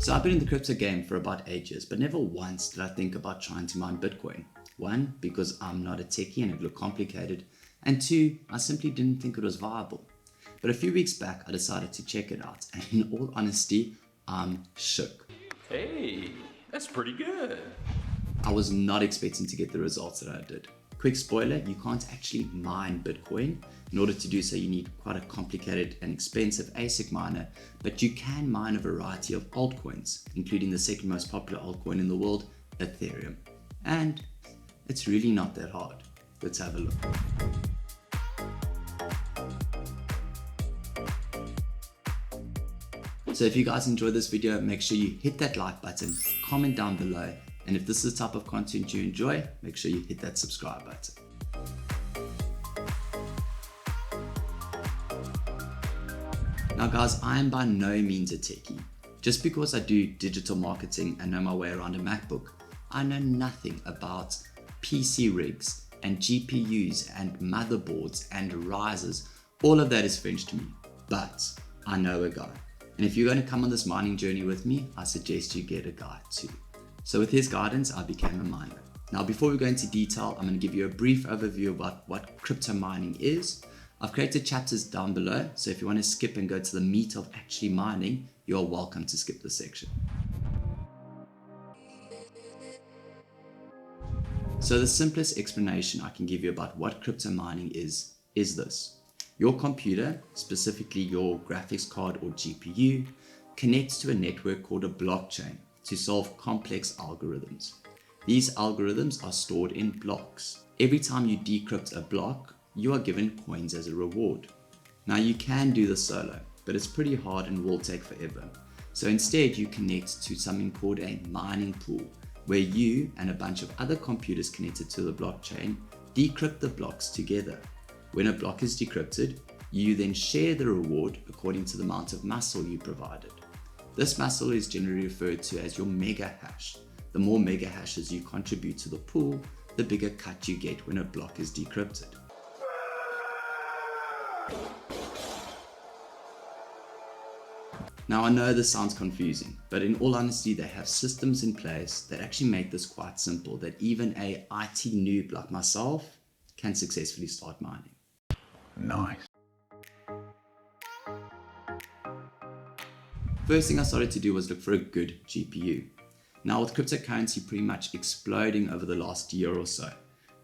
So I've been in the crypto game for about 8 years, but never once did I think about trying to mine Bitcoin. One, because I'm not a techie and it looked complicated, and two, I simply didn't think it was viable. But a few weeks back, I decided to check it out, and in all honesty, I'm shook. Hey, that's pretty good. I was not expecting to get the results that I did. Quick spoiler, you can't actually mine Bitcoin. In order to do so, you need quite a complicated and expensive ASIC miner, but you can mine a variety of altcoins, including the second most popular altcoin in the world, Ethereum. And it's really not that hard. Let's have a look. So if you guys enjoyed this video, make sure you hit that like button, comment down below, and if this is the type of content you enjoy, make sure you hit that subscribe button. Now guys, I am by no means a techie. Just because I do digital marketing and know my way around a MacBook, I know nothing about PC rigs and GPUs and motherboards and risers. All of that is French to me, but I know a guy. And if you're going to come on this mining journey with me, I suggest you get a guide too. So with his guidance, I became a miner. Now before we go into detail, I'm going to give you a brief overview about what crypto mining is. I've created chapters down below, so if you want to skip and go to the meat of actually mining, you're welcome to skip this section. So the simplest explanation I can give you about what crypto mining is this. Your computer, specifically your graphics card or GPU, connects to a network called a blockchain to solve complex algorithms. These algorithms are stored in blocks. Every time you decrypt a block, you are given coins as a reward. Now you can do this solo, but it's pretty hard and will take forever. So instead you connect to something called a mining pool, where you and a bunch of other computers connected to the blockchain decrypt the blocks together. When a block is decrypted, you then share the reward according to the amount of muscle you provided. This muscle is generally referred to as your mega hash. The more mega hashes you contribute to the pool, the bigger cut you get when a block is decrypted. Now I know this sounds confusing, but in all honesty, they have systems in place that actually make this quite simple, that even a IT noob like myself can successfully start mining. Nice. First thing I started to do was look for a good GPU. Now with cryptocurrency pretty much exploding over the last year or so,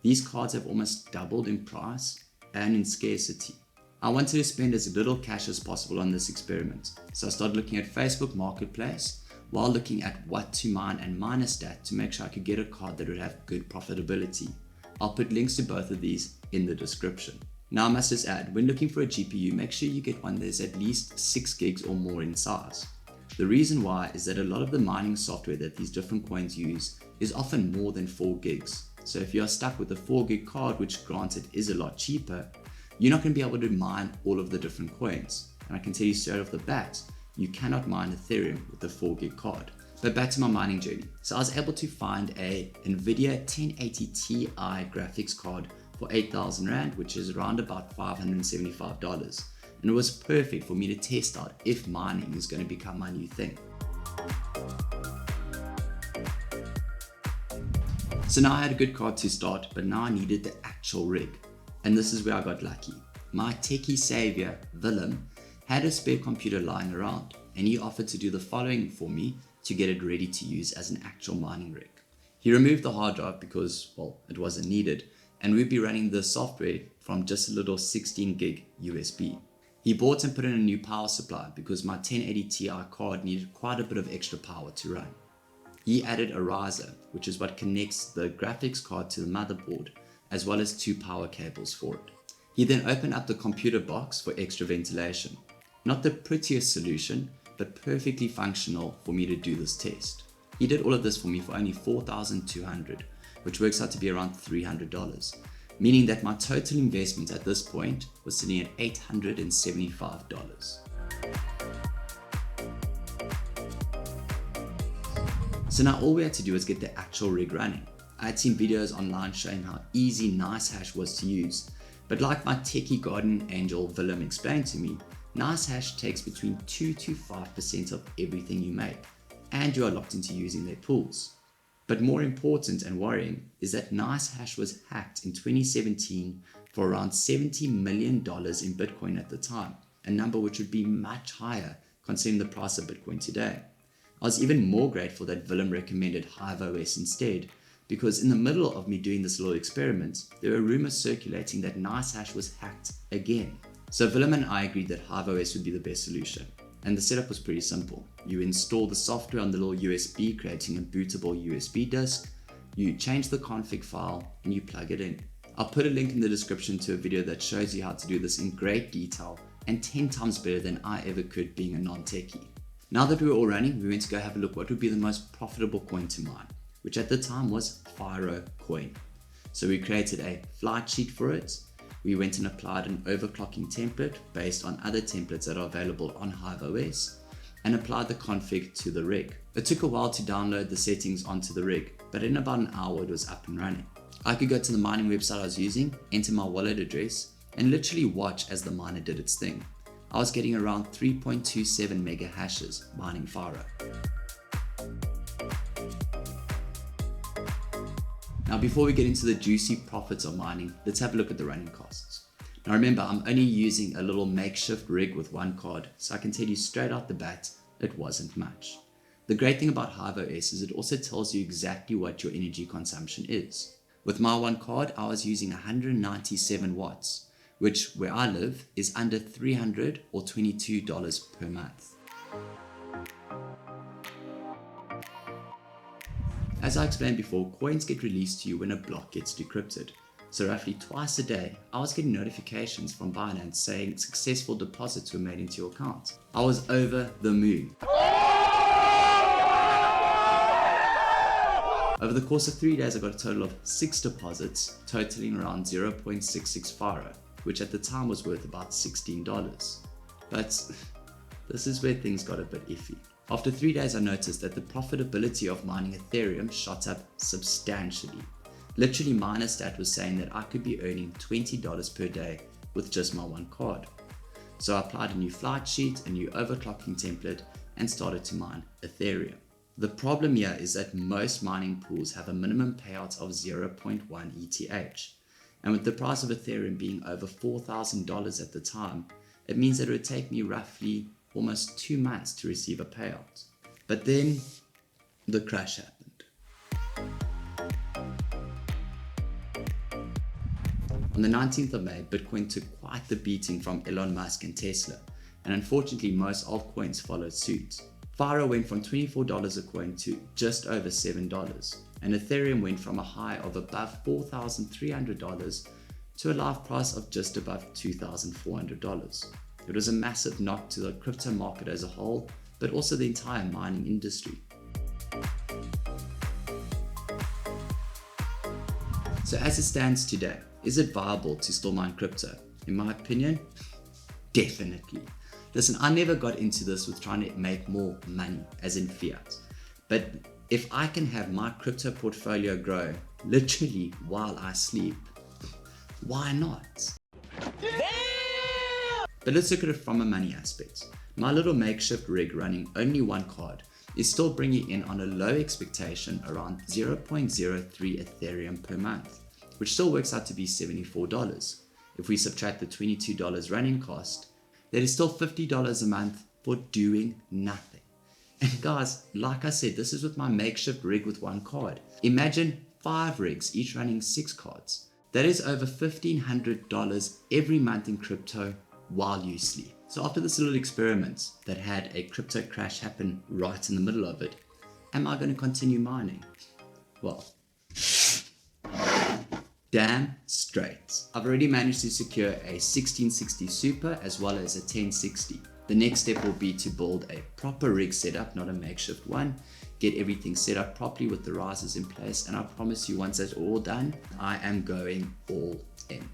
these cards have almost doubled in price and in scarcity. I wanted to spend as little cash as possible on this experiment, so I started looking at Facebook Marketplace while looking at what to mine and Minustat to make sure I could get a card that would have good profitability. I'll put links to both of these in the description. Now I must just add, when looking for a GPU, make sure you get one that's at least 6 gigs or more in size. The reason why is that a lot of the mining software that these different coins use is often more than 4 gigs. So if you're stuck with a 4 gig card, which granted is a lot cheaper, you're not going to be able to mine all of the different coins. And I can tell you straight off the bat, you cannot mine Ethereum with a 4 gig card. But back to my mining journey. So I was able to find a NVIDIA 1080 Ti graphics card for 8,000 Rand, which is around about $575. And it was perfect for me to test out if mining is going to become my new thing. So now I had a good card to start, but now I needed the actual rig. And this is where I got lucky. My techie savior, Willem, had a spare computer lying around, and he offered to do the following for me to get it ready to use as an actual mining rig. He removed the hard drive because, well, it wasn't needed, and we'd be running the software from just a little 16 gig USB. He bought and put in a new power supply because my 1080 Ti card needed quite a bit of extra power to run. He added a riser, which is what connects the graphics card to the motherboard, as well as 2 power cables for it. He then opened up the computer box for extra ventilation. Not the prettiest solution, but perfectly functional for me to do this test. He did all of this for me for only $4,200, which works out to be around $300, meaning that my total investment at this point was sitting at $875. So now all we had to do was get the actual rig running. I had seen videos online showing how easy NICEHASH was to use, but like my techie garden angel Willem explained to me, NICEHASH takes between 2 to 5% of everything you make. and you are locked into using their pools. But more important and worrying is that NICEHASH was hacked in 2017 for around $70 million in Bitcoin at the time, a number which would be much higher considering the price of Bitcoin today. I was even more grateful that Willem recommended HiveOS instead, because in the middle of me doing this little experiment, there were rumors circulating that NICEHASH was hacked again. So Willem and I agreed that HiveOS would be the best solution. And the setup was pretty simple. You install the software on the little USB, creating a bootable USB disk. You change the config file and you plug it in. I'll put a link in the description to a video that shows you how to do this in great detail and 10 times better than I ever could being a non-techie. Now that we were all running, we went to go have a look what would be the most profitable coin to mine, which at the time was Firo coin. So we created a flight sheet for it. We went and applied an overclocking template based on other templates that are available on HiveOS and applied the config to the rig. It took a while to download the settings onto the rig, but in about an hour it was up and running. I could go to the mining website I was using, enter my wallet address, and literally watch as the miner did its thing. I was getting around 3.27 mega hashes mining Firo. Now before we get into the juicy profits of mining, let's have a look at the running costs. Now remember, I'm only using a little makeshift rig with one card, so I can tell you straight out the bat, it wasn't much. The great thing about HiveOS is it also tells you exactly what your energy consumption is. With my one card, I was using 197 watts, which where I live is under $300 or $22 per month. As I explained before, coins get released to you when a block gets decrypted. So roughly twice a day, I was getting notifications from Binance saying successful deposits were made into your account. I was over the moon. Over the course of 3 days, I got a total of 6 deposits, totaling around 0.66 Firo, which at the time was worth about $16. But this is where things got a bit iffy. After 3 days, I noticed that the profitability of mining Ethereum shot up substantially. Literally, MinerStat was saying that I could be earning $20 per day with just my one card. So I applied a new flight sheet, a new overclocking template, and started to mine Ethereum. The problem here is that most mining pools have a minimum payout of 0.1 ETH. And with the price of Ethereum being over $4,000 at the time, it means that it would take me roughly almost 2 months to receive a payout. But then the crash happened. On the 19th of May, Bitcoin took quite the beating from Elon Musk and Tesla, and unfortunately most altcoins followed suit. Firo went from $24 a coin to just over $7, and Ethereum went from a high of above $4,300 to a live price of just above $2,400. It was a massive knock to the crypto market as a whole, but also the entire mining industry. So as it stands today, is it viable to still mine crypto? In my opinion, definitely. Listen, I never got into this with trying to make more money, as in fiat. But if I can have my crypto portfolio grow literally while I sleep, why not? But let's look at it from a money aspect. My little makeshift rig running only one card is still bringing in on a low expectation around 0.03 Ethereum per month, which still works out to be $74. If we subtract the $22 running cost, that is still $50 a month for doing nothing. And guys, like I said, this is with my makeshift rig with one card. Imagine 5 rigs, each running 6 cards. That is over $1,500 every month in crypto while you sleep. So after this little experiment that had a crypto crash happen right in the middle of it, am I going to continue mining? Well, damn straight. I've already managed to secure a 1660 Super as well as a 1060. The next step will be to build a proper rig setup, not a makeshift one, get everything set up properly with the risers in place, and I promise you once that's all done, I am going all in.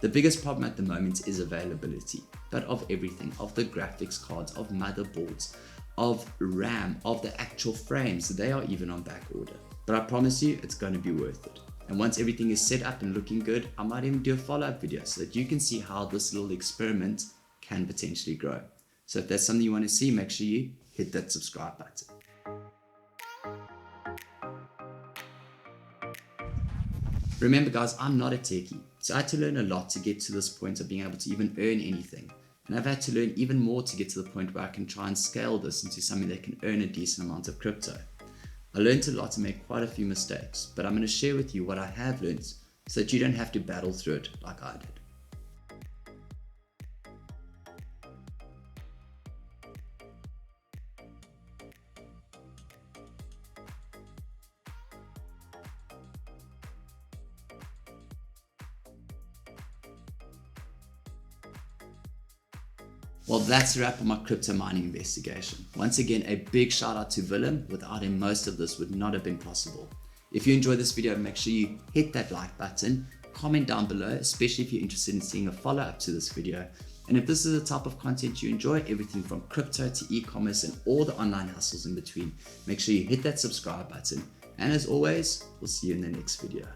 The biggest problem at the moment is availability, but of everything, of the graphics cards, of motherboards, of RAM, of the actual frames. They are even on back order. But I promise you, it's going to be worth it. And once everything is set up and looking good, I might even do a follow-up video so that you can see how this little experiment can potentially grow. So if that's something you want to see, make sure you hit that subscribe button. Remember guys, I'm not a techie, so I had to learn a lot to get to this point of being able to even earn anything. And I've had to learn even more to get to the point where I can try and scale this into something that can earn a decent amount of crypto. I learned a lot and made quite a few mistakes, but I'm going to share with you what I have learned so that you don't have to battle through it like I did. Well, that's a wrap on my crypto mining investigation. Once again, a big shout out to Willem. Without him, most of this would not have been possible. If you enjoyed this video, make sure you hit that like button, comment down below, especially if you're interested in seeing a follow-up to this video. And if this is the type of content you enjoy, everything from crypto to e-commerce and all the online hustles in between, make sure you hit that subscribe button. And as always, we'll see you in the next video.